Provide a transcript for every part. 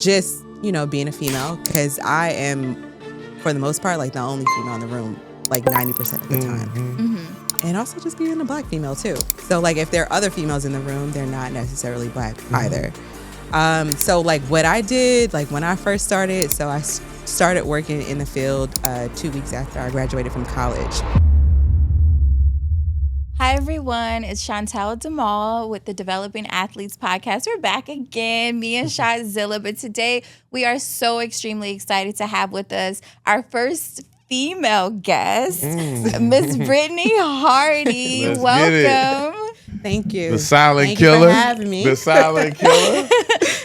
just, being a female, because I am, for the most part, like the only female in the room, like 90% of the time. Mm-hmm. And also just being a black female too. So like if there are other females in the room, they're not necessarily black either. So like what I did, like when I first started, so I started working in the field 2 weeks after I graduated from college. Hi, everyone. It's Chantel with the Developing Athletes Podcast. We're back again, me and Shadzilla. But today we are so extremely excited to have with us our first female guest, Miss Brittany Hardy. Welcome. Thank you. The silent Thank killer. You for having me. The silent killer.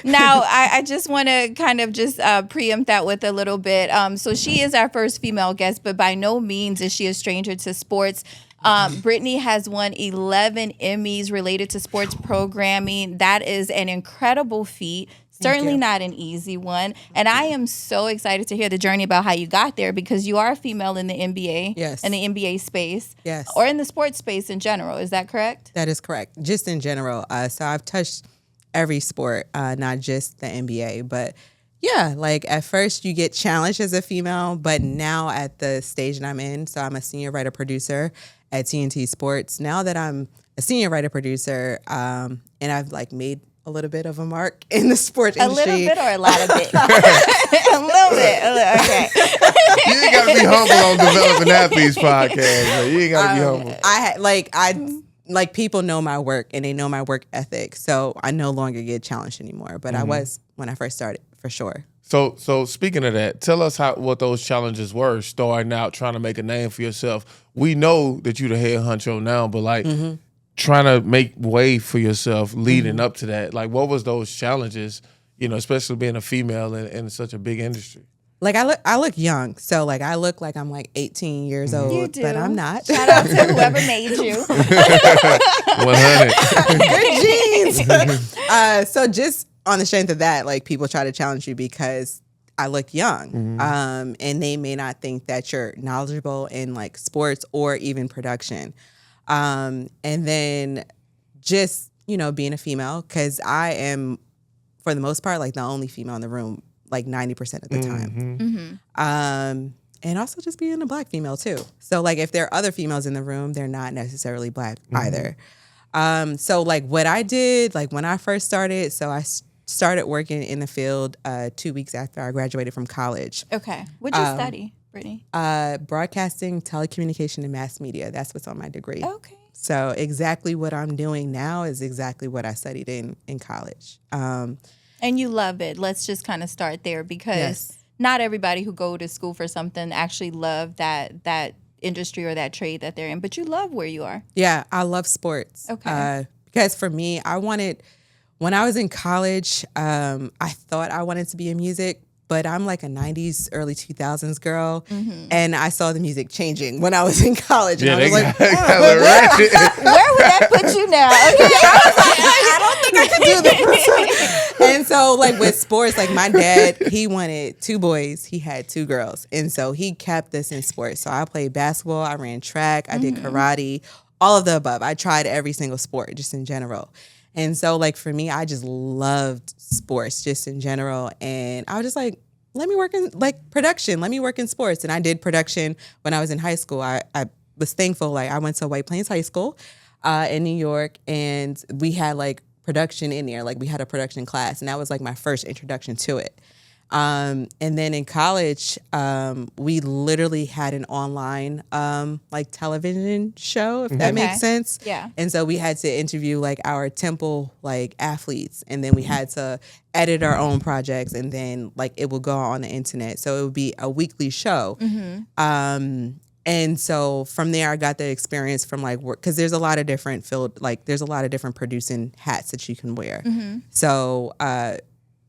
Now, I just want to kind of just preempt that with a little bit. So she is our first female guest, but by no means is she a stranger to sports. Brittany has won 11 Emmys related to sports programming. That is an incredible feat. Certainly not an easy one. And I am so excited to hear the journey about how you got there, because you are a female in the NBA, yes, in the NBA space, yes, or in the sports space in general. Is that correct? That is correct. Just in general. So I've touched every sport, not just the NBA, but yeah, like at first you get challenged as a female, but now at the stage that I'm in, so I'm a senior writer producer at TNT Sports. Now that I'm a senior writer producer, and I've like made a little bit of a mark in the sports industry. A little bit or a lot of it? A little bit. Okay. You ain't got to be humble on Developing Athletes Podcast. Man. You ain't got to be humble. Like people know my work and they know my work ethic, so I no longer get challenged anymore. But I was when I first started, for sure. So speaking of that, tell us what those challenges were, starting out, trying to make a name for yourself. We know that you're the head honcho now, but like trying to make way for yourself leading up to that. Like, what was those challenges, especially being a female in such a big industry? Like I look young, so like I look like I'm like 18 years old, you do. But I'm not. Shout out to whoever made you. 100. Good genes. So just on the strength of that, like people try to challenge you because I look young, and they may not think that you're knowledgeable in like sports or even production, and then just being a female, because I am, for the most part, like the only female in the room, like 90% of the time. And also just being a black female too. So like if there are other females in the room, they're not necessarily black either. So like what I did, like when I first started, so I started working in the field 2 weeks after I graduated from college. Okay. What'd you study, Brittany? Broadcasting, telecommunication, and mass media. That's what's on my degree. Okay. So exactly what I'm doing now is exactly what I studied in college. And you love it. Let's just kind of start there, because not everybody who go to school for something actually love that industry or that trade that they're in. But you love where you are. Yeah, I love sports. Okay. Because for me, when I was in college, I thought I wanted to be in music, but I'm like a 90s, early 2000s girl. And I saw the music changing when I was in college. And I was like, where would that put you now? Okay. I don't think I could do this. And so like with sports, like my dad, he wanted 2 boys. He had 2 girls. And so he kept us in sports. So I played basketball. I ran track. I did karate, all of the above. I tried every single sport just in general. And so like for me, I just loved sports just in general. And I was just like, let me work in like production. Let me work in sports. And I did production when I was in high school. I was thankful. Like I went to White Plains High School in New York, and we had like production in there. Like we had a production class, and that was like my first introduction to it. And then in college, we literally had an online like television show, if that makes sense. Yeah. And so we had to interview like our Temple like athletes, and then we had to edit our own projects, and then like it would go on the internet. So it would be a weekly show. And so from there, I got the experience from like work, because there's a lot of different there's a lot of different producing hats that you can wear. So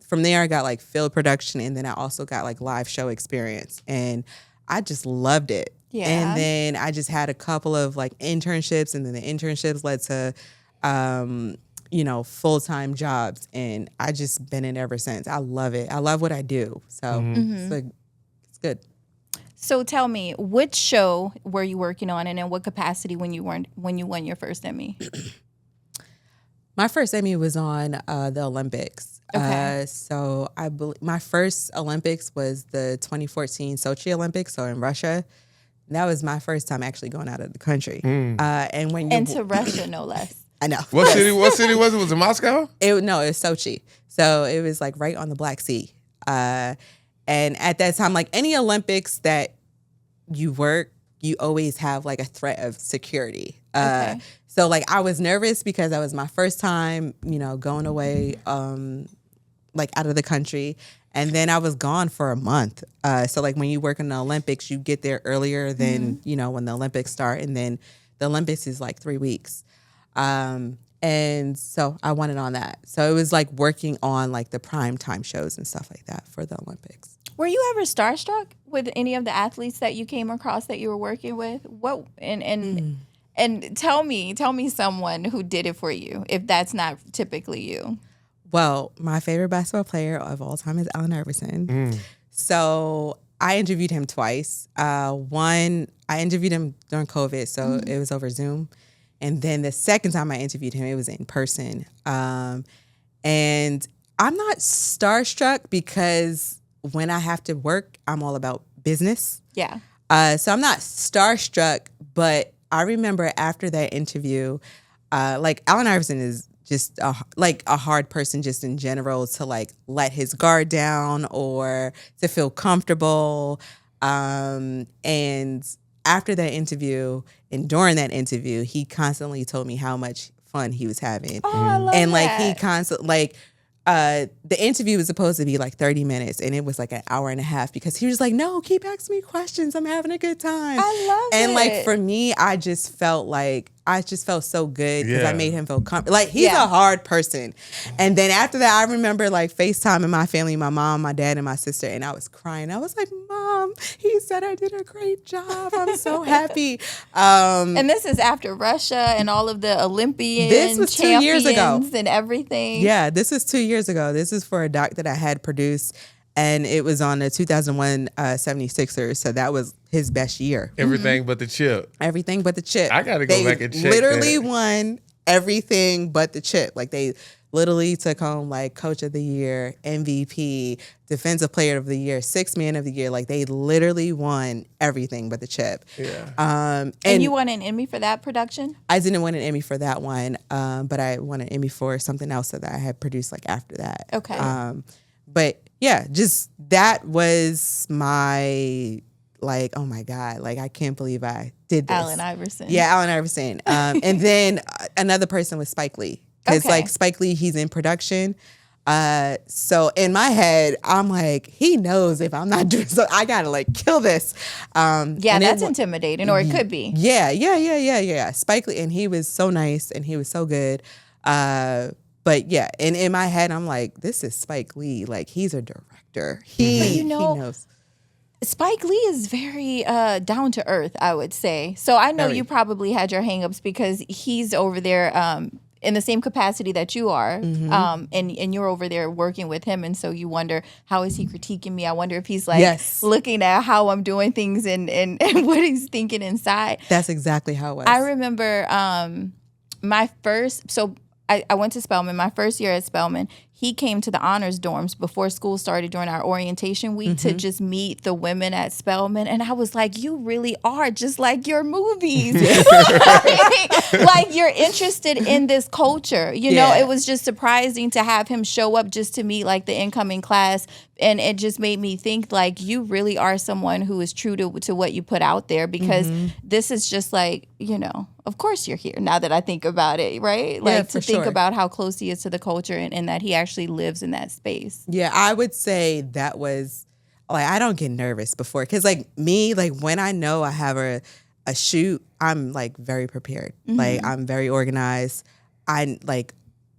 from there, I got like field production, and then I also got like live show experience, and I just loved it. Yeah. And then I just had a couple of like internships, and then the internships led to, full-time jobs, and I just been in ever since. I love it. I love what I do. So it's good. So tell me, which show were you working on, and in what capacity when you won your first Emmy? My first Emmy was on the Olympics. Okay. So I believe my first Olympics was the 2014 Sochi Olympics, so in Russia. That was my first time actually going out of the country. And when you And to Russia, no less. I know. What city was it? Was it Moscow? It was Sochi. So it was like right on the Black Sea. And at that time, like any Olympics that you work, you always have like a threat of security. Okay. So like I was nervous because that was my first time, going away like out of the country. And then I was gone for a month. So like when you work in the Olympics, you get there earlier than, when the Olympics start. And then the Olympics is like 3 weeks. And so I wanted on that. So it was like working on like the prime time shows and stuff like that for the Olympics. Were you ever starstruck with any of the athletes that you came across that you were working with? What and tell me someone who did it for you, if that's not typically you. Well, my favorite basketball player of all time is Allen Iverson. So I interviewed him twice. One, I interviewed him during COVID, so it was over Zoom. And then the second time I interviewed him, it was in person. And I'm not starstruck because when I have to work, I'm all about business. Yeah. So I'm not starstruck, but I remember after that interview, like Allen Iverson is just a hard person just in general to like let his guard down or to feel comfortable. And after that interview and during that interview, he constantly told me how much fun he was having. Oh, I love and like that. he constantly the interview was supposed to be like 30 minutes and it was like an hour and a half because he was like, no, keep asking me questions. I'm having a good time. I love and it. like for me, I just felt so good because Yeah. I made him feel comfortable. Like he's a hard person. And then after that, I remember like FaceTiming my family, my mom, my dad, and my sister, and I was crying. I was like, Mom, he said I did a great job. I'm so happy. And this is after Russia and all of the Olympian This was 2 years ago. champions and everything. Yeah, this was 2 years ago. This is for a doc that I had produced, and it was on the 2001 76ers. So that was his best year. Everything but the chip. Everything but the chip. I gotta go back and check literally that. won everything but the chip. Like they literally took home like Coach of the Year, MVP, Defensive Player of the Year, Sixth Man of the Year. Like they literally won everything but the chip. Yeah. And you won an Emmy for that production? I didn't win an Emmy for that one, but I won an Emmy for something else that I had produced like after that. Okay. But yeah, just that was my like, oh my God, like I can't believe I did this. Allen Iverson. Yeah, Allen Iverson. And then another person was Spike Lee. Because Okay. like Spike Lee, he's in production. So in my head, I'm like, he knows if I'm not doing so, I gotta like kill this. Yeah, and that's intimidating, or it could be. Yeah. Spike Lee, and he was so nice and he was so good. But yeah, and in my head, I'm like, this is Spike Lee. Like he's a director. He knows. Spike Lee is very down to earth, I would say. So I know Very. you probably had your hangups because he's over there in the same capacity that you are, and you're over there working with him, and so you wonder, how is he critiquing me? I wonder if he's like Yes. looking at how I'm doing things and what he's thinking inside. That's exactly how it was. I remember my first, so I went to Spelman, my first year at Spelman. He came to the honors dorms before school started during our orientation week to just meet the women at Spelman. And I was like, you really are just like your movies. Like you're interested in this culture. You know, Yeah. it was just surprising to have him show up just to meet like the incoming class. And it just made me think like you really are someone who is true to what you put out there, because this is just like, you know, of course you're here now that I think about it, right? Like to for think sure. about how close he is to the culture and that he actually lives in that space. Yeah, I would say that was like, I don't get nervous before, because like me, like when I know I have a shoot, I'm like very prepared. Like I'm very organized. I like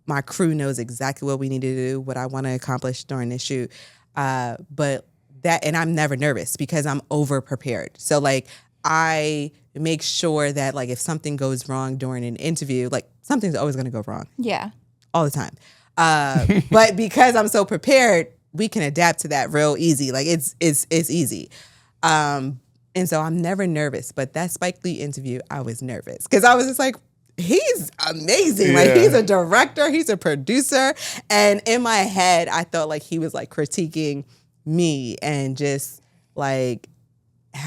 my crew knows exactly what we need to do, what I want to accomplish during this shoot. But that, and I'm never nervous because I'm over prepared. So like I make sure that like if something goes wrong during an interview, like something's always going to go wrong Yeah. all the time. But because I'm so prepared, we can adapt to that real easy. Like it's easy. And so I'm never nervous. But that Spike Lee interview, I was nervous because I was just like, he's amazing. Like, he's a director, he's a producer. And in my head, I felt like he was like critiquing me and just like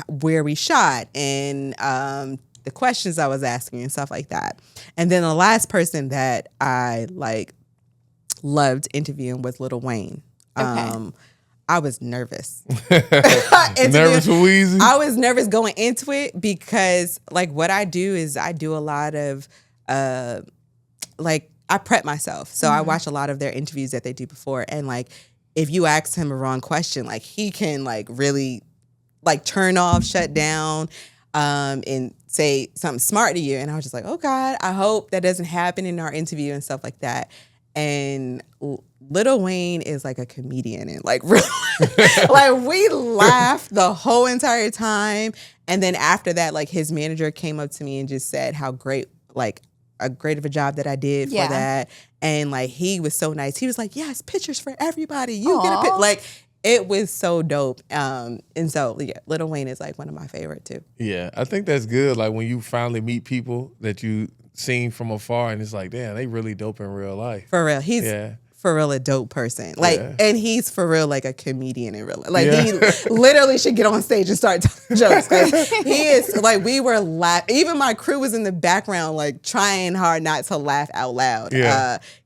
where we shot and the questions I was asking and stuff like that. And then the last person that I like loved interviewing was Lil Wayne. Okay. I was nervous. Nervous for Weezy? I was nervous going into it because like what I do is I do a lot of like I prep myself. So I watch a lot of their interviews that they do before. And like if you ask him a wrong question, like he can like really like turn off, shut down, and say something smart to you. And I was just like, oh God, I hope that doesn't happen in our interview and stuff like that. And Lil Wayne is like a comedian and like really, like we laughed the whole entire time. And then after that, like his manager came up to me and just said how great, like a great of a job that I did for that. And like he was so nice. He was like, yes, pictures for everybody. You get a pic. Like it was so dope. And so yeah, Lil Wayne is like one of my favorite too. Yeah, I think that's good. Like when you finally meet people that you seen from afar and it's like, damn, they really dope in real life. For real. He's for real a dope person. Like, and he's for real like a comedian in real life. Like he literally should get on stage and start telling jokes. He is like, we were laughing. Even my crew was in the background, like trying hard not to laugh out loud.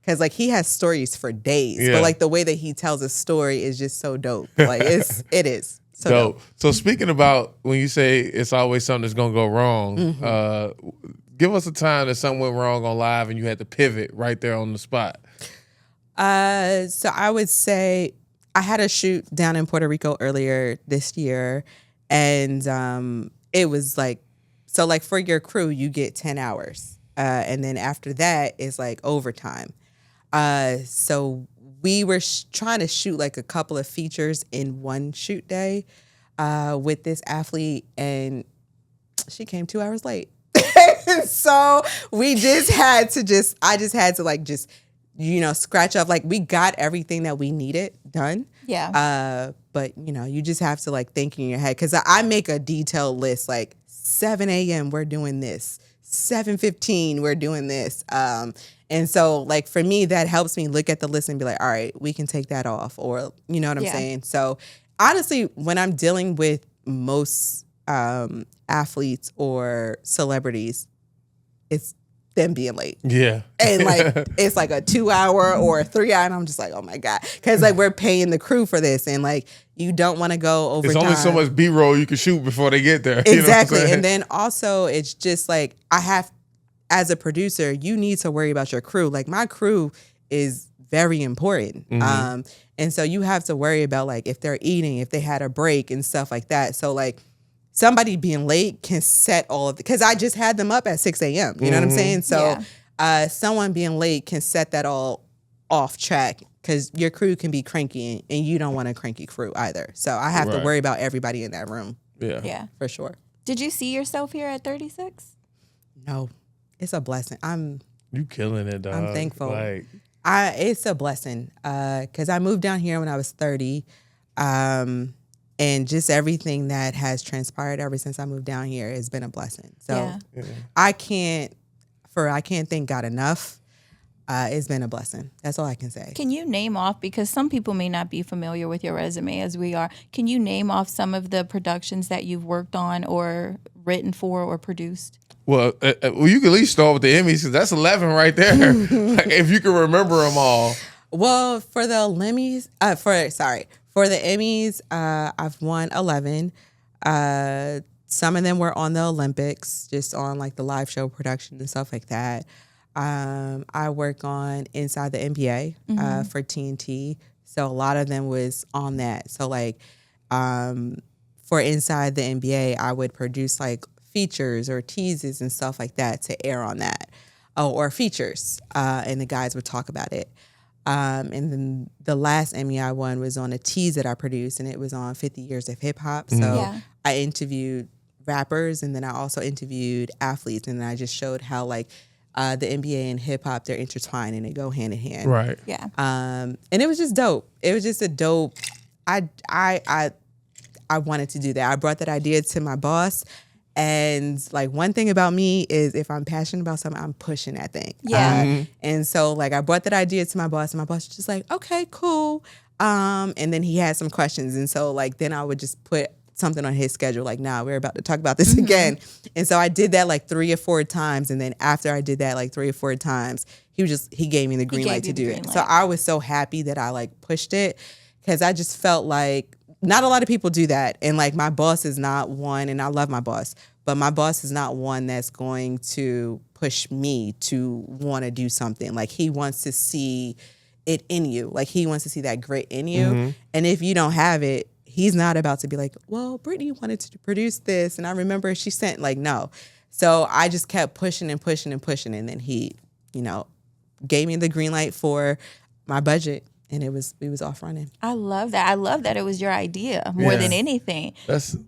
Cause like he has stories for days, but like the way that he tells a story is just so dope. Like it is. So dope. So speaking about when you say it's always something that's gonna go wrong, give us a time that something went wrong on live and you had to pivot right there on the spot. So I would say I had a shoot down in Puerto Rico earlier this year, and it was like, so like for your crew, you get 10 hours. And then after that is like overtime. So we were trying to shoot like a couple of features in one shoot day with this athlete, and she came 2 hours late. So we just had to I just had to like just, you know, scratch off. Like we got everything that we needed done. Yeah. But you know, you just have to like think in your head. Cause I make a detailed list, like 7 a.m. we're doing this, 7:15 we're doing this. And so like for me, that helps me look at the list and be like, all right, we can take that off, or you know what I'm saying? So honestly, when I'm dealing with most athletes or celebrities, it's them being late. Yeah. And like, it's like a 2 hour or a 3 hour. And I'm just like, oh my God. Cause like we're paying the crew for this. And like, you don't want to go overtime. There's only so much B-roll you can shoot before they get there. Exactly. You know and then also it's just like, as a producer, you need to worry about your crew. Like my crew is very important. And so you have to worry about like, if they're eating, if they had a break and stuff like that. So like, somebody being late can set all of because I just had them up at 6 a.m. You know what I'm saying? So someone being late can set that all off track because your crew can be cranky and you don't want a cranky crew either. So I have to worry about everybody in that room. Yeah. For sure. Did you see yourself here at 36? No. It's a blessing. You killing it, dog. I'm thankful. Like, it's a blessing because I moved down here when I was 30. And just everything that has transpired ever since I moved down here has been a blessing. So I can't thank God enough. It's been a blessing. That's all I can say. Can you name off, because some people may not be familiar with your resume as we are, can you name off some of the productions that you've worked on or written for or produced? Well, you can at least start with the Emmys because that's 11 right there. If you can remember them all. Well, for the Emmys, for the Emmys, I've won 11. Some of them were on the Olympics, just on like the live show production and stuff like that. I work on Inside the NBA for TNT. So a lot of them was on that. So like for Inside the NBA, I would produce like features or teases and stuff like that to air on that. Or features. And the guys would talk about it. And then the last Emmy I won was on a tease that I produced, and it was on 50 Years of Hip Hop. So I interviewed rappers, and then I also interviewed athletes, and then I just showed how like the NBA and hip hop, they're intertwined and they go hand in hand. Right. Yeah. And it was just dope. It was just a dope. I wanted to do that. I brought that idea to my boss, And like one thing about me is if I'm passionate about something, I'm pushing that thing. Yeah. And so like I brought that idea to my boss, and my boss was just like, okay, cool. And then he had some questions. And so like then I would just put something on his schedule, like, nah, we're about to talk about this again. And so I did that like 3 or 4 times. And then after I did that like 3 or 4 times, he gave me the green light to do it. So I was so happy that I like pushed it, because I just felt like not a lot of people do that. And like my boss is not one, and I love my boss, but my boss is not one that's going to push me to want to do something. Like he wants to see it in you. Like he wants to see that grit in you. And if you don't have it, he's not about to be like, well, Brittany wanted to produce this, and I remember she sent, like, no. So I just kept pushing and pushing and pushing. And then he, gave me the green light for my budget. And it was off running. I love that. I love that it was your idea more than anything.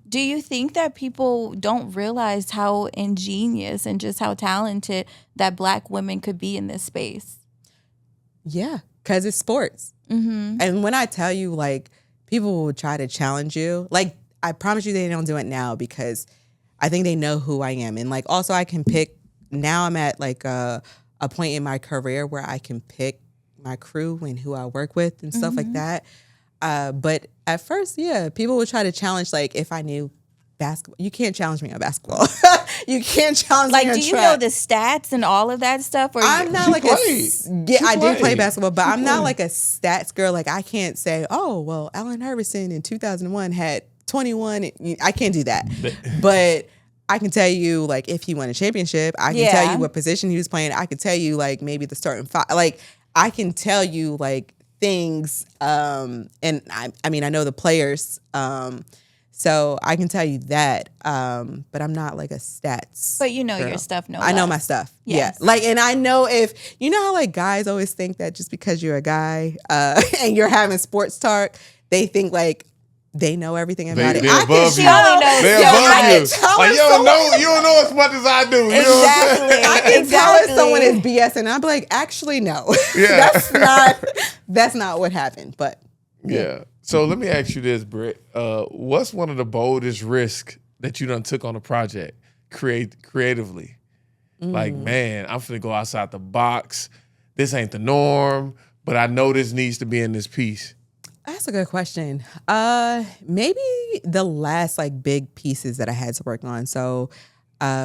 Do you think that people don't realize how ingenious and just how talented that Black women could be in this space? Yeah, because it's sports. And when I tell you, like, people will try to challenge you, like, I promise you they don't do it now, because I think they know who I am. And like, also I can pick, now I'm at like a point in my career where I can pick my crew and who I work with and stuff like that. But at first, people would try to challenge, like, if I knew basketball. You can't challenge me on basketball. You can't challenge me on track. Like, do you know the stats and all of that stuff? Or I'm not like I did play basketball, but I'm not like a stats girl. Like, I can't say, oh, well, Allen Iverson in 2001 had 21. I can't do that. But I can tell you, like, if he won a championship. I can tell you what position he was playing. I can tell you, like, maybe the starting five. Like, I can tell you, like, things. And I mean, I know the players. So I can tell you that. But I'm not like a stats. But you know girl. Your stuff, I know my stuff. Yes. Yeah. Like, and I know if, you know how like guys always think that just because you're a guy and you're having sports talk, they think like, they know everything about it. They're above you. They're above you. Like, you don't know as much as I do. You know what I'm saying? I can tell if someone is BSing, and I'm like, actually, no. Yeah. that's not what happened. But yeah. So let me ask you this, Britt. What's one of the boldest risks that you done took on a project creatively? Like, man, I'm finna go outside the box. This ain't the norm, but I know this needs to be in this piece. That's a good question. Maybe the last like big pieces that I had to work on. So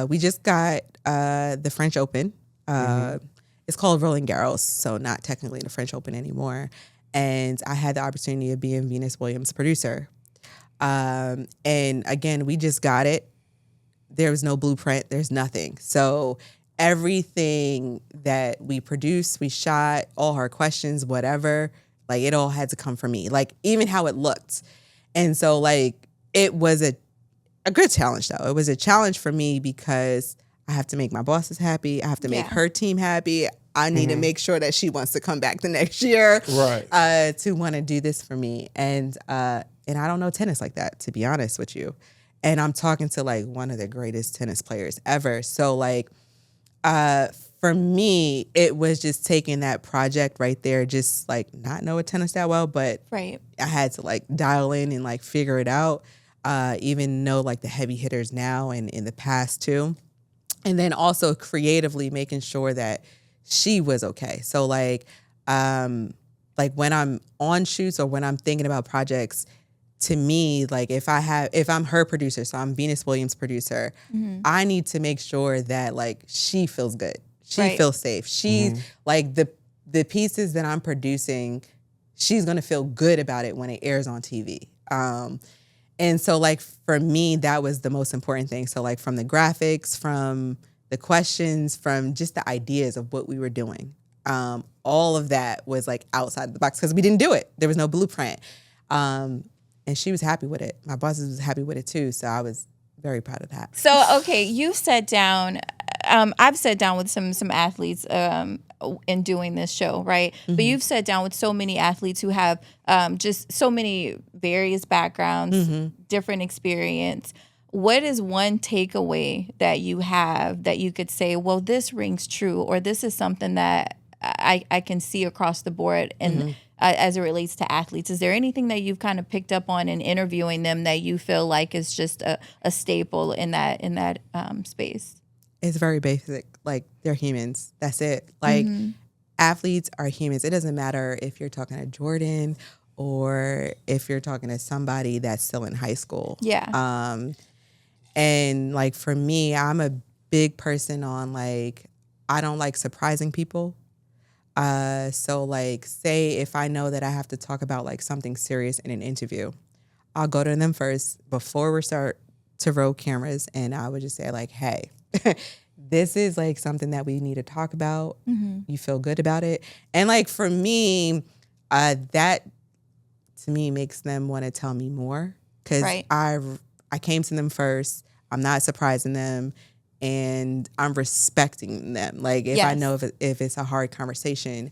we just got the French Open. It's called Roland Garros, so not technically the French Open anymore. And I had the opportunity of being Venus Williams' producer. And again, we just got it. There was no blueprint. There's nothing. So everything that we produced, we shot, all her questions, whatever, like it all had to come from me. Like even how it looked. And so like it was a good challenge though. It was a challenge for me because I have to make my bosses happy. I have to make her team happy. I need to make sure that she wants to come back the next year, right? To want to do this for me. And I don't know tennis like that, to be honest with you. And I'm talking to like one of the greatest tennis players ever. So like, for me, it was just taking that project right there, just like not know tennis that well, but I had to like dial in and like figure it out. Even know like the heavy hitters now and in the past too. And then also creatively making sure that she was okay. So like when I'm on shoots or when I'm thinking about projects, to me, like if I'm her producer, so I'm Venus Williams' producer, I need to make sure that like she feels good. She feels safe. She's like the pieces that I'm producing, she's gonna feel good about it when it airs on TV. And so like for me, that was the most important thing. So like from the graphics, from the questions, from just the ideas of what we were doing. All of that was like outside of the box because we didn't do it. There was no blueprint. And she was happy with it. My bosses was happy with it too. So I was very proud of that. So, okay, you've sat down. I've sat down with some athletes in doing this show, right? But you've sat down with so many athletes who have just so many various backgrounds, different experience. What is one takeaway that you have that you could say, well, this rings true, or this is something that I can see across the board and as it relates to athletes. Is there anything that you've kind of picked up on in interviewing them that you feel like is just a staple in that space? It's very basic. Like, they're humans. That's it. Like, athletes are humans. It doesn't matter if you're talking to Jordan or if you're talking to somebody that's still in high school. Yeah. And like, for me, I'm a big person on like, I don't like surprising people. So like, say if I know that I have to talk about like something serious in an interview, I'll go to them first before we start to roll cameras, and I would just say like, hey, this is like something that we need to talk about. You feel good about it? And like, for me, that to me makes them want to tell me more, because I came to them first. I'm not surprising them, and I'm respecting them. Like, if I know if it's a hard conversation,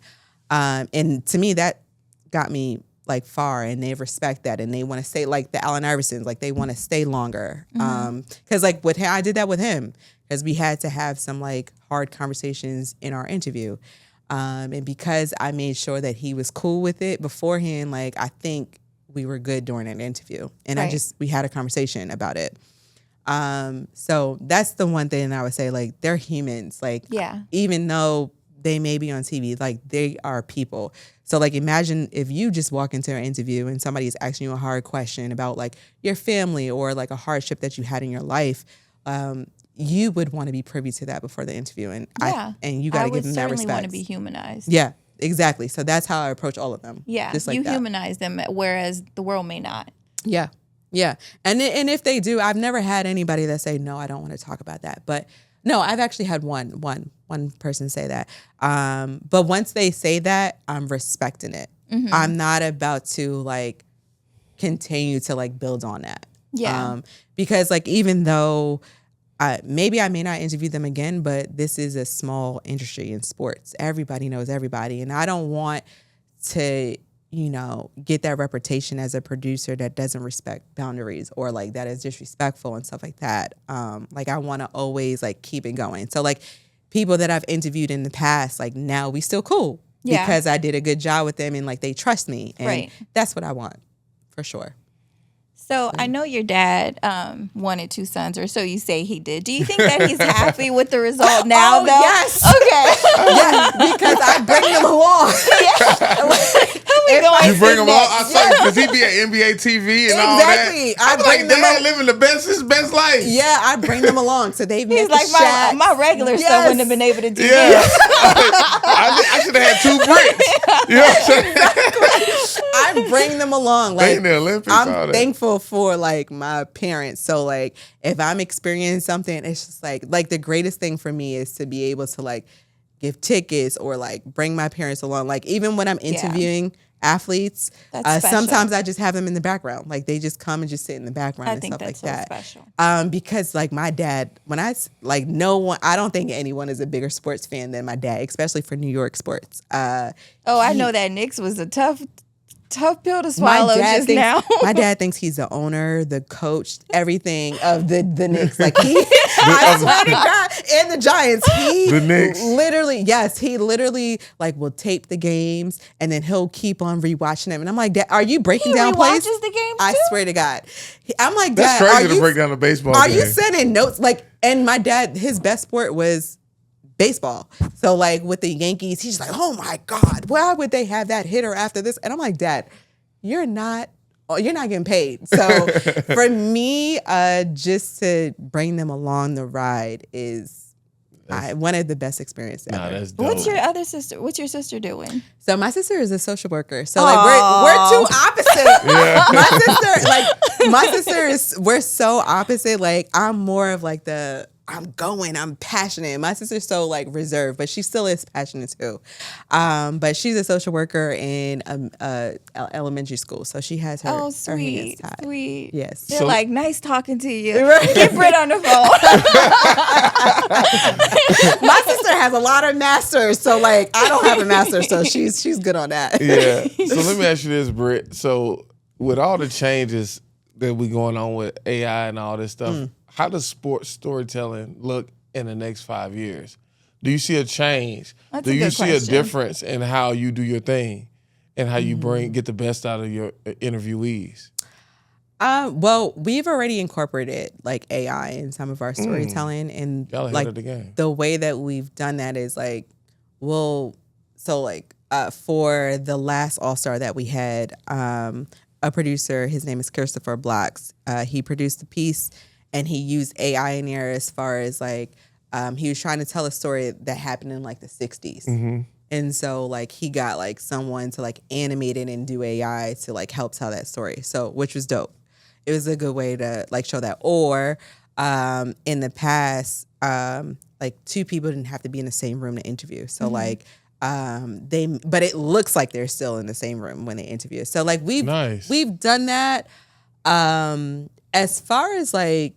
and to me that got me like far, and they respect that, and they want to stay, like the Allen Iversons, like they want to stay longer. Because like with him, I did that with him, because we had to have some like hard conversations in our interview, and because I made sure that he was cool with it beforehand, like I think we were good during an interview, and we had a conversation about it. So that's the one thing I would say, like, they're humans. Like, even though they may be on TV, like, they are people. So like, imagine if you just walk into an interview and somebody is asking you a hard question about like your family or like a hardship that you had in your life. You would want to be privy to that before the interview, and you got to give them that respect. I would certainly want to be humanized. Yeah, exactly. So that's how I approach all of them. Yeah, just like you that. Humanize them, whereas the world may not. Yeah, yeah, and if they do, I've never had anybody that say no, I don't want to talk about that. But no, I've actually had one person say that. But once they say that, I'm respecting it. I'm not about to like continue to like build on that. Yeah, because like, even though. Maybe I may not interview them again, but this is a small industry in sports. Everybody knows everybody. And I don't want to, get that reputation as a producer that doesn't respect boundaries, or like that is disrespectful and stuff like that. Like, I want to always like keep it going. So like, people that I've interviewed in the past, like now we still cool because I did a good job with them, and like they trust me. And that's what I want, for sure. So I know your dad wanted 2 sons, or so you say he did. Do you think that he's happy with the result now, though? Yes. Okay. Yeah, because I bring them along. You bring him along? I saw, because he be at NBA TV and all that. Exactly. I bring them along. Living his best life. Yeah, I bring them along. So they've He's met like, the my regular son wouldn't have been able to do this. I should have had 2 bricks. You know what I'm saying? Exactly. I bring them along. Like, the Olympics, I'm thankful for like my parents. So like, if I'm experiencing something, it's just like the greatest thing for me is to be able to like give tickets or like bring my parents along. Like, even when I'm interviewing athletes, sometimes I just have them in the background. Like, they just come and just sit in the background and stuff like that. Special. Because like my dad, when I like, I don't think anyone is a bigger sports fan than my dad, especially for New York sports. I know that Knicks was a tough pill to swallow now. My dad thinks he's the owner, the coach, everything of the Knicks. Like, I swear to God, and the Giants. The Knicks. He literally like will tape the games, and then he'll keep on rewatching them. And I'm like, Dad, are you breaking down plays? He rewatches the games too? I swear to God. I'm like, Dad, that's crazy to break down a baseball game. Are you sending notes? Like, and my dad, his best sport was baseball. So like with the Yankees, he's like, oh my God, why would they have that hitter after this? And I'm like, Dad, you're not getting paid. So for me, just to bring them along the ride is one of the best experiences ever. That's dope. What's your sister doing? So my sister is a social worker. So like we're too opposite. We're so opposite. Like, I'm more of like I'm passionate. My sister's so like reserved, but she still is passionate too. But she's a social worker in elementary school, so she has her hands tied. Sweet. Yes. They're like, nice talking to you. Get Britt on the phone. My sister has a lot of masters, so like I don't have a master, so she's good on that. Yeah. So let me ask you this, Britt. So with all the changes that we going on with AI and all this stuff, how does sports storytelling look in the next 5 years? Do you see a change? That's Do a you good see question. a difference in how you do your thing and how you get the best out of your interviewees? Well, we've already incorporated like AI in some of our storytelling, and Y'all ahead like of the game. the way that we've done that is like, for the last All-Star that we had, a producer, his name is Christopher Blocks. He produced the piece, and he used AI in there as far as like, he was trying to tell a story that happened in like the 60s. And so like he got like someone to like animate it and do AI to like help tell that story. So, which was dope. It was a good way to like show that. Or in the past, like two people didn't have to be in the same room to interview. So like but it looks like they're still in the same room when they interview. So like we've done that. As far as like,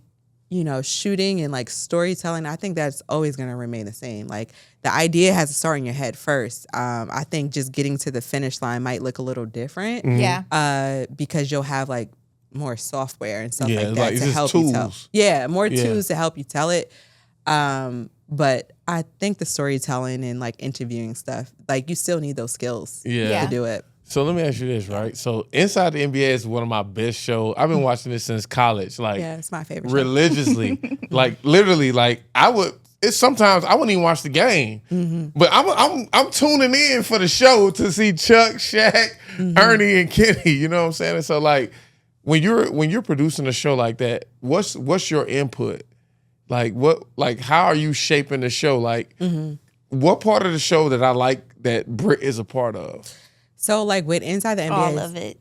you know, shooting and like storytelling, I think that's always going to remain the same. Like the idea has to start in your head first. I think just getting to the finish line might look a little different. Yeah. Because you'll have like more software and stuff Yeah, like that like, to just help you tell. tools. Yeah, more tools to help you tell it. But I think the storytelling and like interviewing stuff, like you still need those skills to do it. So let me ask you this, right? So Inside the NBA is one of my best shows. I've been watching this since college. Like, yeah, it's my favorite show. Religiously. Like literally, like sometimes I wouldn't even watch the game. But I'm tuning in for the show to see Chuck, Shaq, Ernie, and Kenny. You know what I'm saying? And so like when you're producing a show like that, what's your input? Like how are you shaping the show? Like what part of the show that I like that Britt is a part of? So like with Inside the NBA, All of it.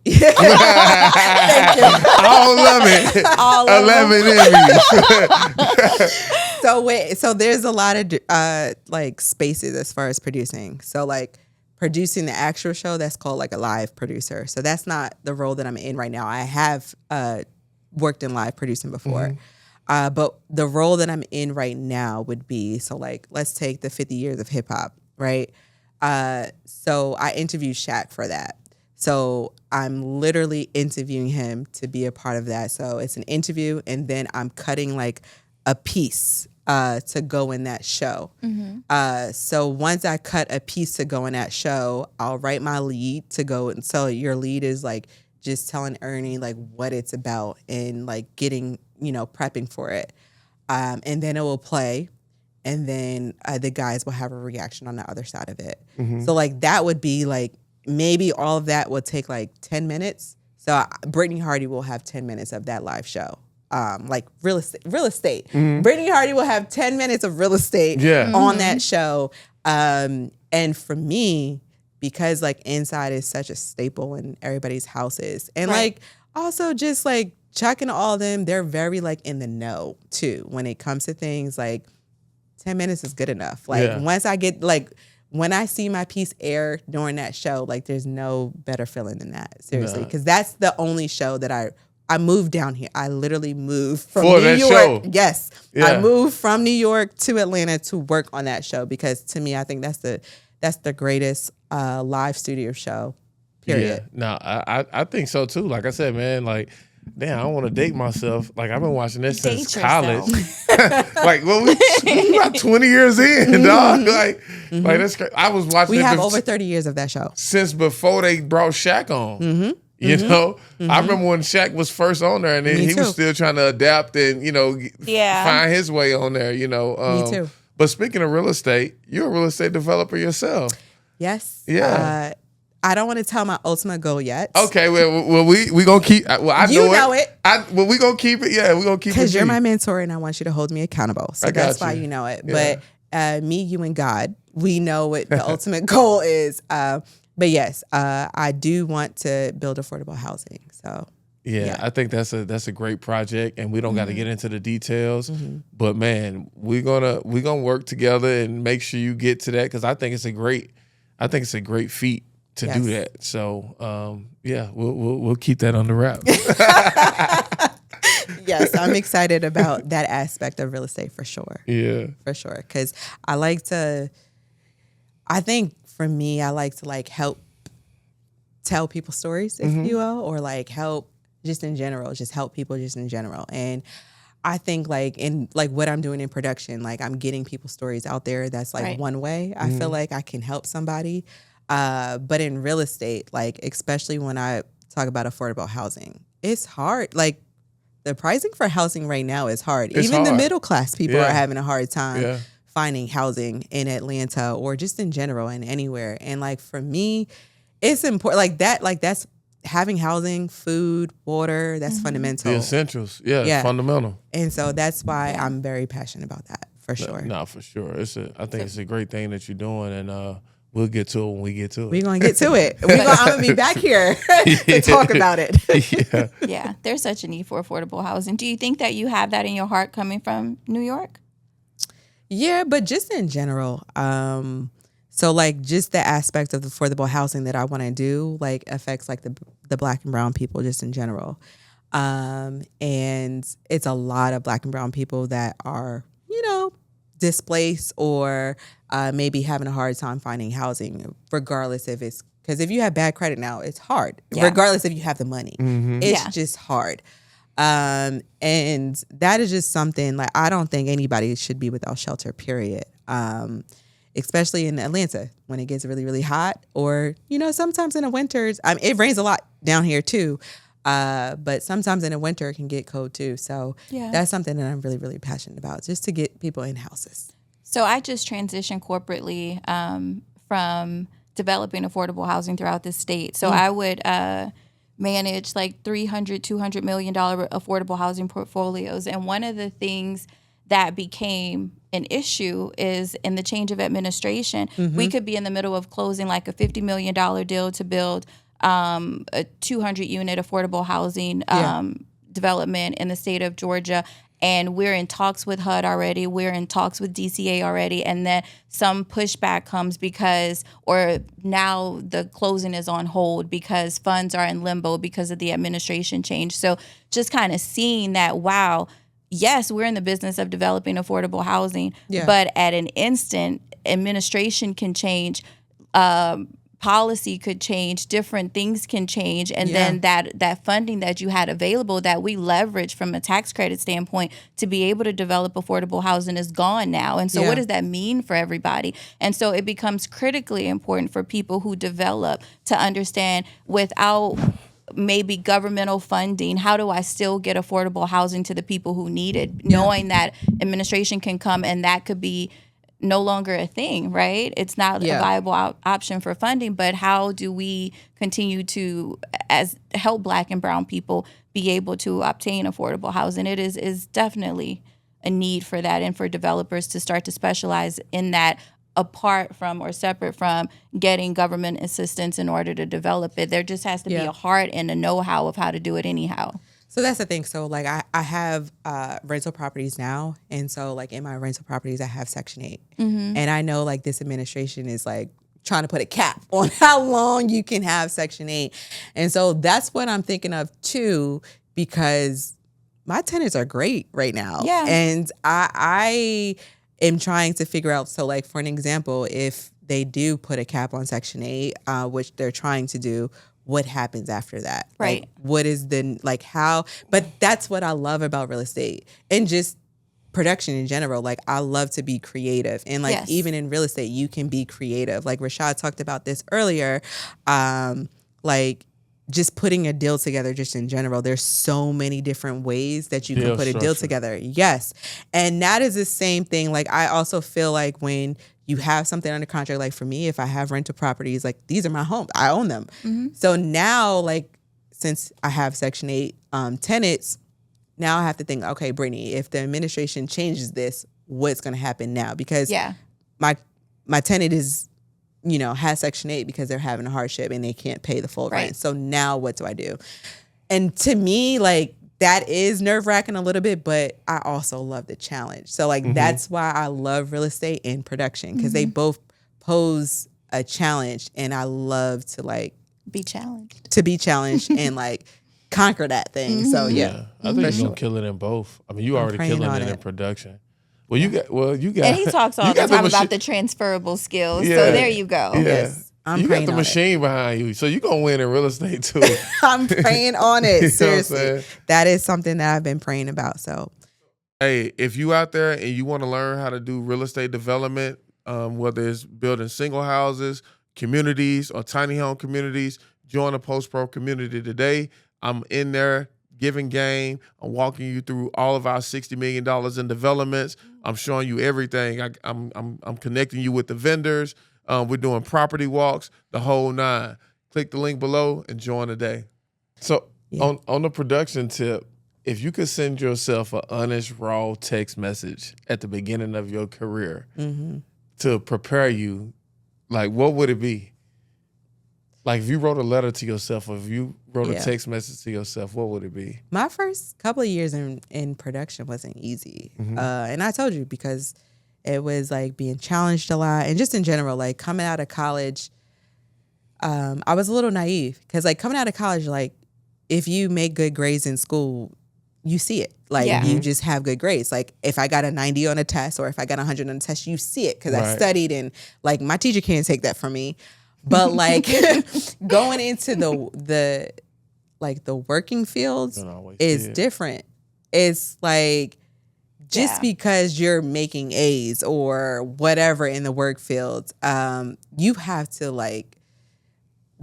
All of it. All of 11 Emmys. So there's a lot of like spaces as far as producing. So like producing the actual show, that's called like a live producer. So that's not the role that I'm in right now. I have worked in live producing before. But the role that I'm in right now would be, so like, let's take the 50 years of hip hop, right? So I interviewed Shaq for that. So I'm literally interviewing him to be a part of that. So it's an interview, and then I'm cutting like a piece to go in that show. So once I cut a piece to go in that show, I'll write my lead to go. And so your lead is like just telling Ernie like what it's about and like getting, you know, prepping for it. And then it will play. And then the guys will have a reaction on the other side of it. So like that would be like, maybe all of that would take like 10 minutes. So Brittany Hardy will have 10 minutes of that live show. Like real estate. Brittany Hardy will have 10 minutes of real estate on that show. And for me, because like Inside is such a staple in everybody's houses. And like also just like Chuck and all of them, they're very like in the know too when it comes to things. Like 10 minutes is good enough. Like once I get like, when I see my piece air during that show, like there's no better feeling than that. Seriously. Because that's the only show that I moved down here. I literally moved from New York. Show. Yes. I moved from New York to Atlanta to work on that show because to me, I think that's the greatest live studio show, period. Yeah. No, I think so too. Like I said, man, like, damn, I don't want to date myself. Like, I've been watching this since college. Like, well, we about 20 years in, dog. Like that's crazy. I was watching. We have over 30 years of that show since before they brought Shaq on. You know, I remember when Shaq was first on there, and then he was still trying to adapt and find his way on there. You know, me too. But speaking of real estate, you're a real estate developer yourself. Yes. Yeah. I don't want to tell my ultimate goal yet. Okay, well we gonna keep. Well, I know it. Well, we gonna keep it. Yeah, we gonna keep it. Because you're my mentor, and I want you to hold me accountable. So that's why you know it. Yeah. But me, you, and God, we know what the ultimate goal is. But yes, I do want to build affordable housing. So yeah, I think that's a great project, and we don't got to get into the details. But man, we're gonna work together and make sure you get to that because I think it's a great feat to do that. So we'll keep that on the wrap. Yes, I'm excited about that aspect of real estate for sure. Yeah, for sure. Because I think for me, I like to like help tell people stories, if you will, or like help just in general, just help people just in general. And I think like in like what I'm doing in production, like I'm getting people's stories out there. That's like one way I feel like I can help somebody. But in real estate, like especially when I talk about affordable housing, it's hard. Like the pricing for housing right now is hard. Even the middle class people are having a hard time finding housing in Atlanta or just in general and anywhere. And like for me, it's important like that's having housing, food, water, that's fundamental. The essentials. Yeah, fundamental. And so that's why I'm very passionate about that for sure. No, for sure. I think it's a great thing that you're doing, and we'll get to it when we get to it. We're going to get to it. I'm going to be back here to talk about it. Yeah, there's such a need for affordable housing. Do you think that you have that in your heart coming from New York? Yeah, but just in general. So like just the aspect of the affordable housing that I want to do like affects like the Black and brown people just in general. And it's a lot of Black and brown people that are, displaced or maybe having a hard time finding housing, regardless if it's, because if you have bad credit now, it's hard, regardless if you have the money. It's just hard. And that is just something like I don't think anybody should be without shelter, period. Especially in Atlanta when it gets really, really hot or, sometimes in the winters, it rains a lot down here too. But sometimes in the winter it can get cold too. So that's something that I'm really, really passionate about, just to get people in houses. So I just transitioned corporately from developing affordable housing throughout the state. So I would manage like $300, $200 million affordable housing portfolios. And one of the things that became an issue is in the change of administration, we could be in the middle of closing like a $50 million deal to build a 200-unit affordable housing development in the state of Georgia. And we're in talks with HUD already. We're in talks with DCA already. And then some pushback comes or now the closing is on hold because funds are in limbo because of the administration change. So just kind of seeing that, wow, yes, we're in the business of developing affordable housing, but at an instant, administration can change, policy could change, different things can change, and then that funding that you had available that we leverage from a tax credit standpoint to be able to develop affordable housing is gone now. And so what does that mean for everybody? And so it becomes critically important for people who develop to understand without maybe governmental funding, how do I still get affordable housing to the people who need it, knowing that administration can come and that could be no longer a thing, right? It's not a viable option for funding, but how do we continue to help Black and brown people be able to obtain affordable housing? It is definitely a need for that and for developers to start to specialize in that apart from or separate from getting government assistance in order to develop it. There just has to be a heart and a know-how of how to do it anyhow. So that's the thing. So like I have rental properties now. And so like in my rental properties, I have Section 8. And I know like this administration is like trying to put a cap on how long you can have Section 8. And so that's what I'm thinking of too, because my tenants are great right now. Yeah. And I am trying to figure out, so like for an example, if they do put a cap on Section 8, which they're trying to do, what happens after that? Right. Like, what is the, like how, but that's what I love about real estate and just production in general. Like I love to be creative and like even in real estate, you can be creative. Like Rashad talked about this earlier. Like just putting a deal together just in general, there's so many different ways that you can put a deal together. Yes. And that is the same thing. Like I also feel like when you have something under contract, like for me, if I have rental properties, like these are my homes, I own them. So now like, since I have Section 8 tenants, now I have to think, okay, Brittany, if the administration changes this, what's going to happen now? Because my tenant is, has Section 8 because they're having a hardship and they can't pay the full rent. So now what do I do? And to me, like, that is nerve-wracking a little bit, but I also love the challenge. So, like, that's why I love real estate and production, because they both pose a challenge, and I love to, like... be challenged. To be challenged and, like, conquer that thing. So, I think you're going to kill it in both. I mean, you already killing it in production. You got... And he talks all the time about the transferable skills, so there you go. Yes. You got the machine behind you, so you're going to win in real estate too. I'm praying on it. Seriously. That is something that I've been praying about. So Hey, if you out there and you want to learn how to do real estate development, whether it's building single houses, communities, or tiny home communities, join the Post Pro community today. I'm in there giving game. I'm walking you through all of our $60 million in developments. I'm showing you everything. I'm connecting you with the vendors. We're doing property walks, the whole nine. Click the link below and join today. So on the production tip, if you could send yourself an honest, raw text message at the beginning of your career to prepare you, like, what would it be? Like, if you wrote a letter to yourself or if you wrote a text message to yourself, what would it be? My first couple of years in production wasn't easy. And I told you, because it was like being challenged a lot. And just in general, like coming out of college, I was a little naive. Because like coming out of college, like if you make good grades in school, you see it. Like you just have good grades. Like if I got a 90 on a test or if I got 100 on a test, you see it because I studied, and like my teacher can't take that from me. But like going into the working fields is different. It's like just because you're making A's or whatever in the work field, you have to like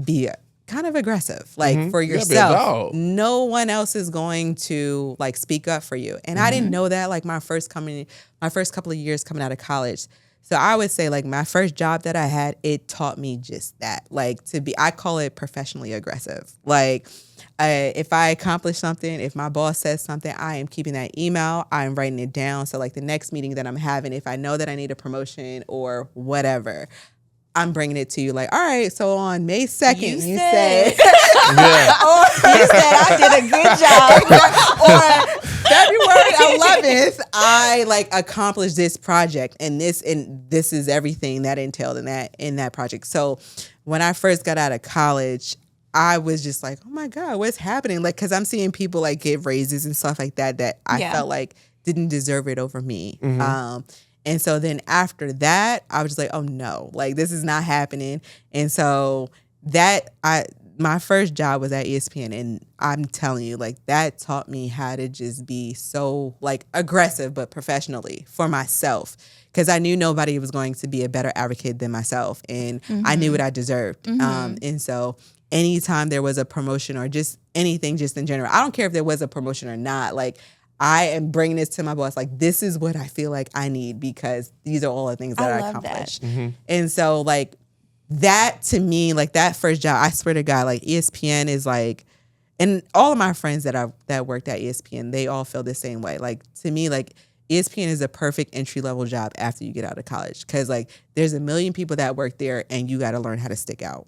be kind of aggressive, like for yourself. No one else is going to like speak up for you. And I didn't know that like my first couple of years coming out of college. So I would say like my first job that I had, it taught me just that, like I call it professionally aggressive. Like if I accomplish something, if my boss says something, I am keeping that email, I'm writing it down. So like the next meeting that I'm having, if I know that I need a promotion or whatever, I'm bringing it to you like, all right, so on May 2nd, you said or you said I did a good job. Or February 11th, I like accomplished this project, and this is everything that entailed in that project. So when I first got out of college, I was just like, oh my God, what's happening? Like, because I'm seeing people like get raises and stuff like that I felt like didn't deserve it over me. And so then after that, I was just like, oh no, like this is not happening. And so my first job was at ESPN, and I'm telling you, like that taught me how to just be so like aggressive, but professionally for myself. Because I knew nobody was going to be a better advocate than myself, and I knew what I deserved. And so anytime there was a promotion or just anything just in general, I don't care if there was a promotion or not, like I am bringing this to my boss. Like, this is what I feel like I need because these are all the things that I accomplished. And so, like, that to me, like, that first job, I swear to God, like, ESPN is like, and all of my friends that worked at ESPN, they all feel the same way. Like, to me, like, ESPN is a perfect entry-level job after you get out of college because, like, there's a million people that work there, and you got to learn how to stick out.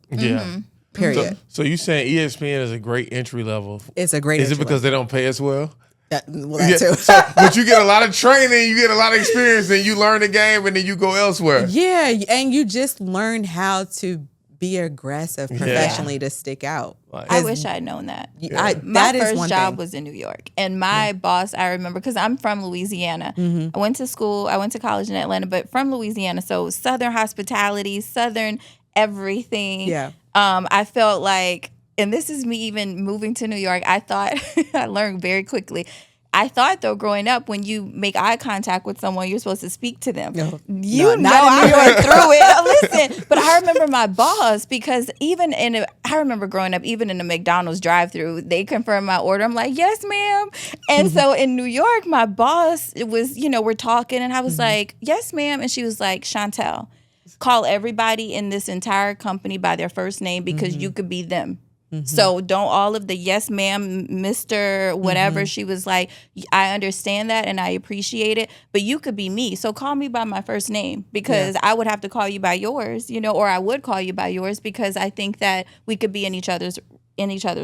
Period. So you saying ESPN is a great entry level? It's a great. Is it because they don't pay as well? That too. But you get a lot of training, you get a lot of experience, and you learn the game, and then you go elsewhere. Yeah, and you just learn how to be aggressive professionally to stick out. I wish I'd known that. My first job was in New York, and my boss, I remember, because I'm from Louisiana. I went to college in Atlanta, but from Louisiana, so Southern hospitality, Southern everything. Yeah. I felt like, and this is me even moving to New York, I thought, I learned very quickly. I thought, though, growing up, when you make eye contact with someone, you're supposed to speak to them. I went through it. Listen, but I remember my boss, because I remember growing up, even in a McDonald's drive-thru, they confirmed my order. I'm like, yes, ma'am. And so in New York, my boss, it was, we're talking, and I was like, yes, ma'am. And she was like, Chantel, call everybody in this entire company by their first name because you could be them. So don't all of the yes, ma'am, Mr. whatever. She was like, I understand that and I appreciate it, but you could be me. So call me by my first name because I would have to call you by yours, or I would call you by yours because I think that we could be in each other's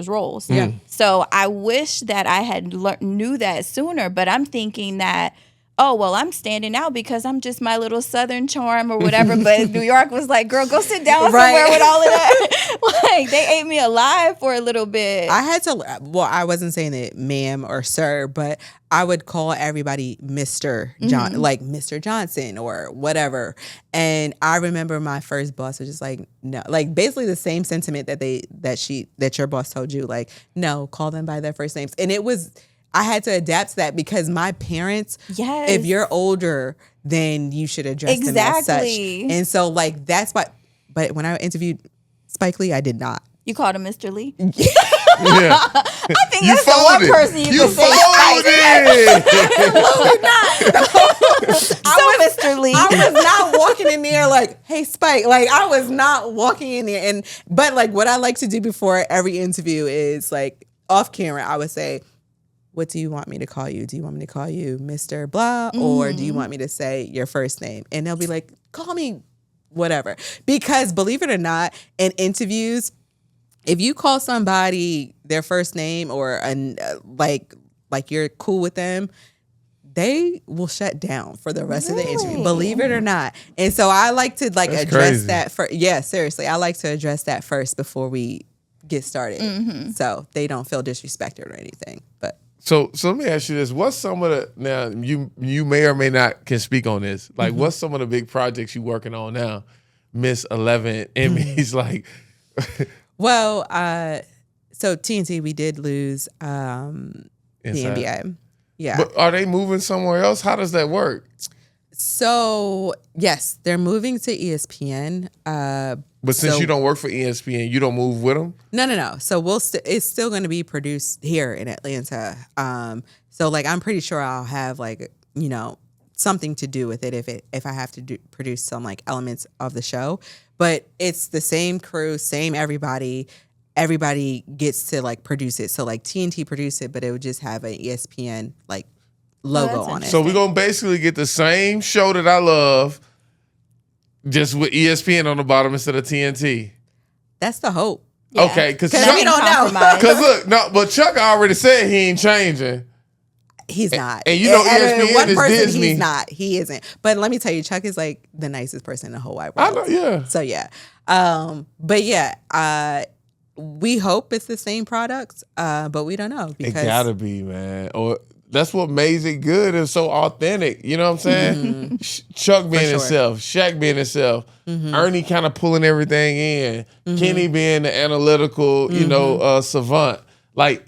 roles. Yeah. So I wish that I had knew that sooner, but I'm thinking that, oh, well, I'm standing out because I'm just my little Southern charm or whatever. But New York was like, girl, go sit down somewhere with all of that. Like, they ate me alive for a little bit. I had to, I wasn't saying it ma'am or sir, but I would call everybody Mr. John, like Mr. Johnson or whatever. And I remember my first boss was just like, no, like basically the same sentiment that your boss told you, like, no, call them by their first names. And I had to adapt to that because my parents, Yes. if you're older, then you should address them as such. And so like that's why. But when I interviewed Spike Lee, I did not. You called him Mr. Lee? Yeah. I think that's the one person you can say Spike. Mr. Lee. I was not walking in there like, hey, Spike. Like, I was not walking in there. But like what I like to do before every interview is like off camera, I would say, what do you want me to call you? Do you want me to call you Mr. Blah? Or do you want me to say your first name? And they'll be like, call me whatever. Because believe it or not, in interviews, if you call somebody their first name or like you're cool with them, they will shut down for the rest of the interview. Believe it or not. And so I like to like address that first. Yeah, seriously. I like to address that first before we get started. So they don't feel disrespected or anything. But So let me ask you this. What's some of the, now you may or may not can speak on this. Like what's some of the big projects you working on now? Miss 11 Emmys, like. Well, so TNT, we did lose the NBA. Yeah. But are they moving somewhere else? How does that work? So yes, they're moving to ESPN. But since you don't work for ESPN, you don't move with them? No. So it's still going to be produced here in Atlanta. So like I'm pretty sure I'll have like, you know, something to do with it if I have to produce some like elements of the show. But it's the same crew, same everybody. Everybody gets to like produce it. So like TNT produced it, but it would just have an ESPN like logo on it. So we're going to basically get the same show that I love, just with ESPN on the bottom instead of TNT. That's the hope. Yeah. Okay, because we don't know. Because look, no, but Chuck already said he ain't changing. He's not. And you know ESPN one is person, Disney. he's not. He isn't. But let me tell you, Chuck is like the nicest person in the whole wide I world. know, yeah. So yeah. But yeah, we hope it's the same products, but we don't know. It gotta be, man. Or that's what makes it good and so authentic. You know what I'm saying? Chuck being himself, Shaq being himself, Ernie kind of pulling everything in, Kenny being the analytical, you know, savant. Like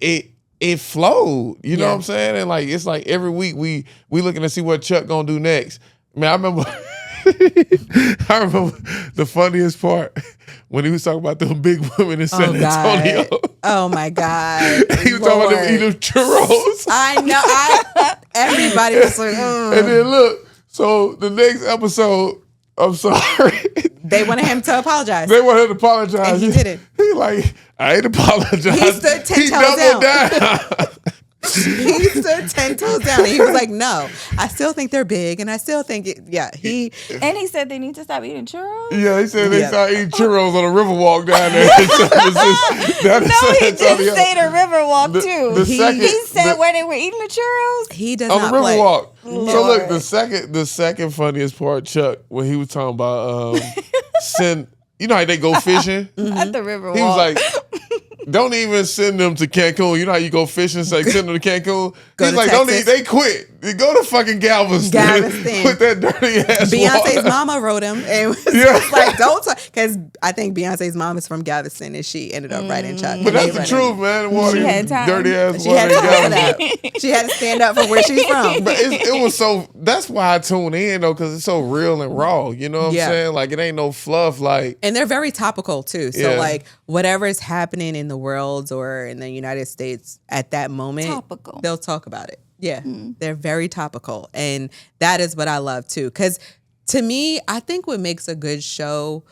it flowed. You know what I'm saying? And like it's like every week we looking to see what Chuck gonna do next. Man, I remember the funniest part when he was talking about them big women in San Antonio. Oh my God. He was talking about them eating churros. I know. Everybody was like, And then look, so the next episode, I'm sorry. They wanted him to apologize. They wanted him to apologize. And he didn't. He like, I ain't apologized. He stood 10 toes doubled down. He stood 10 toes down. And he was like, no, I still think they're big. And I still think it, And he said they need to stop eating churros? Yeah, he said they started eating churros on a Riverwalk down there. He did say the Riverwalk too. He said where they were eating the churros. He does on not the play. Riverwalk. So look, the second funniest part, Chuck, when he was talking about you know how they go fishing? At the Riverwalk. He was like, don't even send them to Cancun. You know how you go fishing, so send them to Cancun? He's like, don't even, they quit. They go to fucking Galveston. With that dirty ass Beyonce's water. mama wrote him and was like, don't talk. Because I think Beyonce's mom is from Galveston and she ended up writing Chuck. But that's the truth, man. The water, She had time. dirty ass She water had in to stand Galveston. up. She had to stand up for where she's from. But it was so, that's why I tune in though, because it's so real and raw. You know what I'm saying? Like it ain't no fluff. Like, and they're very topical too. So like whatever is happening in the world or in the United States at that moment, Topical. they'll talk about it. Yeah, they're very topical. And that is what I love too. Because to me, I think what makes a good show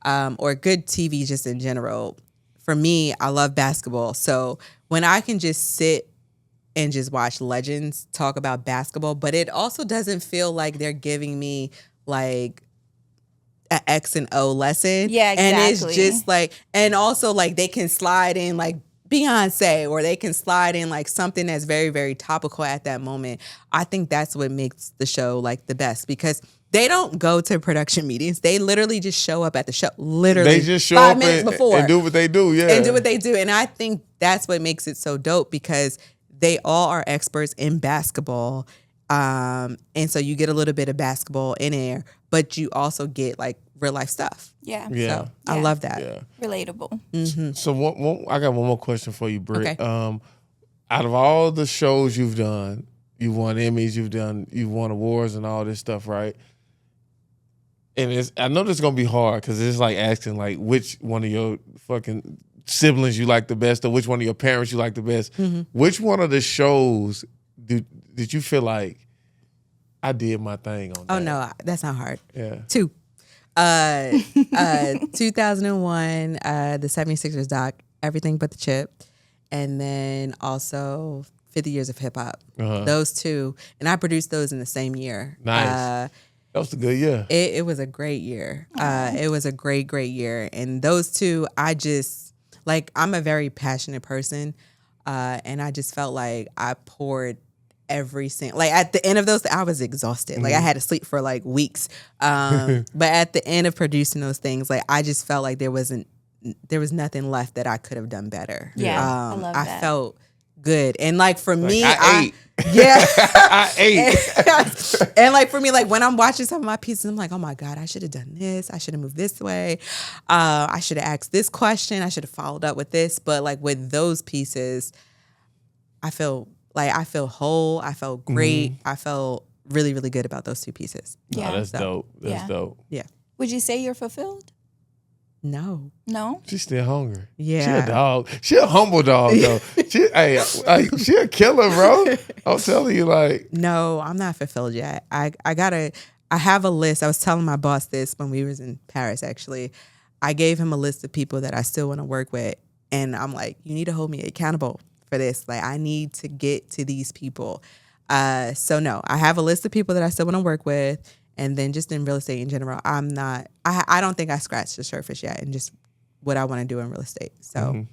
or good TV just in general, for me, I love basketball. So when I can just sit and just watch legends talk about basketball, but it also doesn't feel like they're giving me like an X and O lesson. Yeah, exactly. And it's just like, and also like they can slide in like Beyonce or they can slide in like something that's very, very topical at that moment. I think that's what makes the show like the best because they don't go to production meetings. They literally just show up at the show. Literally, they just show 5 up minutes before and do what they do. Yeah, and do what they do. And I think that's what makes it so dope because they all are experts in basketball. And so you get a little bit of basketball in there, but you also get like real life stuff. Yeah. So I love that. Yeah. Relatable. So I got one more question for you, Britt. Okay. out of all the shows you've done, you've won Emmys, you've won awards and all this stuff, right? And I know this is gonna be hard because it's like asking like which one of your fucking siblings you like the best, or which one of your parents you like the best. Mm-hmm. Which one of the shows did you feel like I did my thing on? Oh no, that's not hard. Yeah, 2. 2001, the 76ers doc, Everything But the Chip, and then also 50 Years of Hip Hop. Those 2, and I produced those in the same year. Nice. That was a good year. It was a great year. It was a great year. And those 2, I just, like, I'm a very passionate person. And I just felt like I poured every single, like at the end of those, I was exhausted. Like I had to sleep for like weeks. But at the end of producing those things, like I just felt like there was nothing left that I could have done better. Yeah, I love that. I felt good. And like for me, I ate. Yeah. I ate. And like for me, like when I'm watching some of my pieces, I'm like, oh my God, I should have done this. I should have moved this way. I should have asked this question. I should have followed up with this. But like with those pieces, I feel whole. I felt great. I felt really, really good about those 2 pieces. Yeah. Oh, that's dope. That's dope. Yeah. Would you say you're fulfilled? No. She's still hungry. Yeah. She a dog. She a humble dog though. She a killer, bro. I'm telling you, like. No, I'm not fulfilled yet. I have a list. I was telling my boss this when we was in Paris, actually. I gave him a list of people that I still want to work with. And I'm like, you need to hold me accountable for this. Like, I need to get to these people. So no, I have a list of people that I still want to work with. And then just in real estate in general, I don't think I scratched the surface yet and just what I want to do in real estate. So,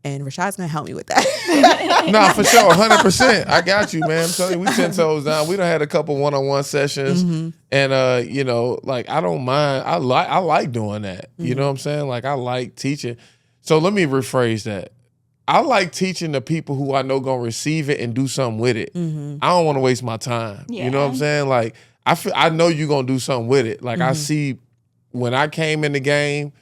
and Rashad's going to help me with that. No, for sure, 100%. I got you, man. I'm telling you, we 10 toes down. We done had a couple one-on-one sessions. And, you know, like, I don't mind. I like doing that. You know what I'm saying? Like, I like teaching. So let me rephrase that. I like teaching the people who I know going to receive it and do something with it. I don't want to waste my time. Yeah. You know what I'm saying? Like, I know you're going to do something with it. Like, I see when I came in the game,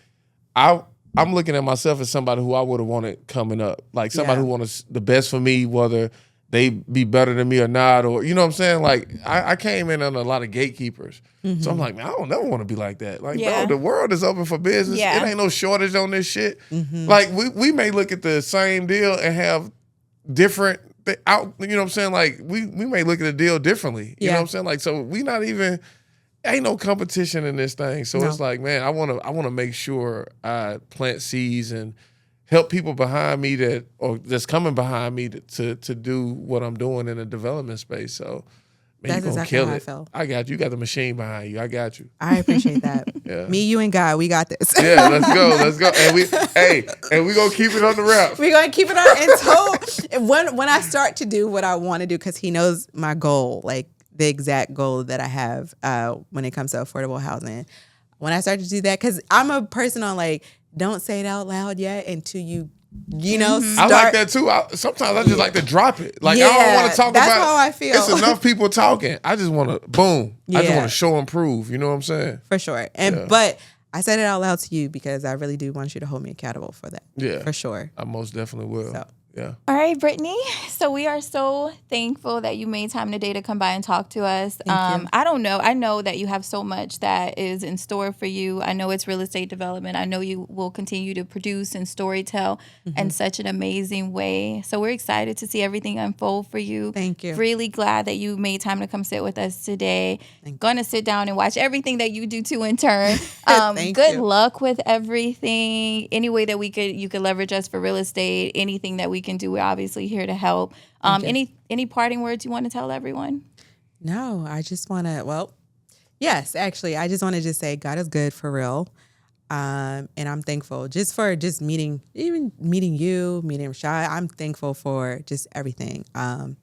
I'm looking at myself as somebody who I would have wanted coming up. Like, somebody who wanted the best for me, whether they be better than me or not, or, you know what I'm saying? Like, I came in on a lot of gatekeepers. So I'm like, man, I don't never want to be like that. Like, bro, the world is open for business. It ain't no shortage on this shit. Like, we may look at the same deal and have different out, you know what I'm saying? Like, we may look at the deal differently. You know what I'm saying? Like, so we not even, ain't no competition in this thing. So it's like, man, I wanna make sure I plant seeds and help people behind me that's coming behind me to do what I'm doing in the development space. So man, That's you gonna exactly kill how I it. felt. I got you. You got the machine behind you. I got you. I appreciate that. Me, you, and God, we got this. Yeah, let's go. And we gonna keep it on the wrap. We're gonna keep it on until when I start to do what I want to do, because he knows my goal, like the exact goal that I have when it comes to affordable housing. When I start to do that, because I'm a person on like, don't say it out loud yet until you know, start. I like that too. Sometimes I just like to drop it. Like, I don't want to talk that's about it. how I feel. It's enough people talking. I just want to, boom. I just Yeah. want to show and prove. You know what I'm saying? For sure. But I said it out loud to you because I really do want you to hold me accountable for that. Yeah. For sure. I most definitely will. So. Yeah. All right, Brittany. So we are so thankful that you made time today to come by and talk to us. Thank you. I don't know. I know that you have so much that is in store for you. I know it's real estate development. I know you will continue to produce and storytell in such an amazing way. So we're excited to see everything unfold for you. Thank you. Really glad that you made time to come sit with us today. Going to sit down and watch everything that you do too in turn. Good luck with everything. Any way that you could leverage us for real estate, anything that we can do, we're obviously here to help. Any parting words you want to tell everyone? No, I just want to, yes, actually, I just want to just say God is good for real. And I'm thankful for meeting you, meeting Rashad. I'm thankful for just everything. And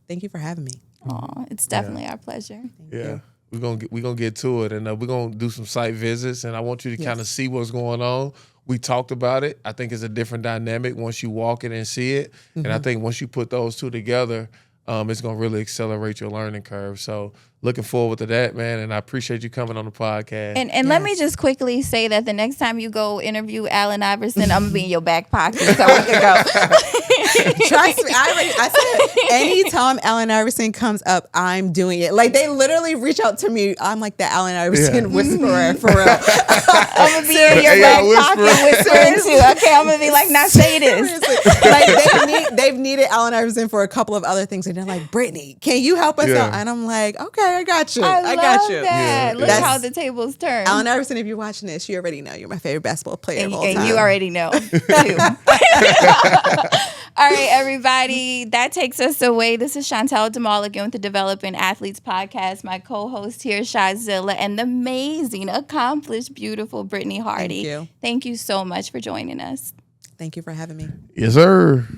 thank you for having me. Oh, it's definitely our pleasure. Thank you. We're gonna get to it, and we're gonna do some site visits, and I want you to kind of see what's going on. We talked about it. I think it's a different dynamic once you walk it and see it, and I think once you put those two together, it's gonna really accelerate your learning curve. So looking forward to that, man. And I appreciate you coming on the podcast. And let me just quickly say that the next time you go interview Allen Iverson, I'm gonna be in your back pocket so we can go. Trust me, I said anytime Allen Iverson comes up, I'm doing it. Like they literally reach out to me. I'm like the Allen Iverson whisperer for real. I'm gonna be in your back pocket whispering too. Okay, I'm gonna be like, now say this. Like they've needed Allen Iverson for a couple of other things, and they're like, Brittany, can you help us out? And I'm like, okay, I got you. I got you. That. Look how the tables turn. Allen Iverson, if you're watching this, you already know you're my favorite basketball player of all time. And you already know too. All right, everybody. That takes us away. This is Chantel Demal again with the Developing Athletes Podcast. My co-host here, Shadzilla, and the amazing, accomplished, beautiful Brittany Hardy. Thank you. Thank you so much for joining us. Thank you for having me. Yes, sir.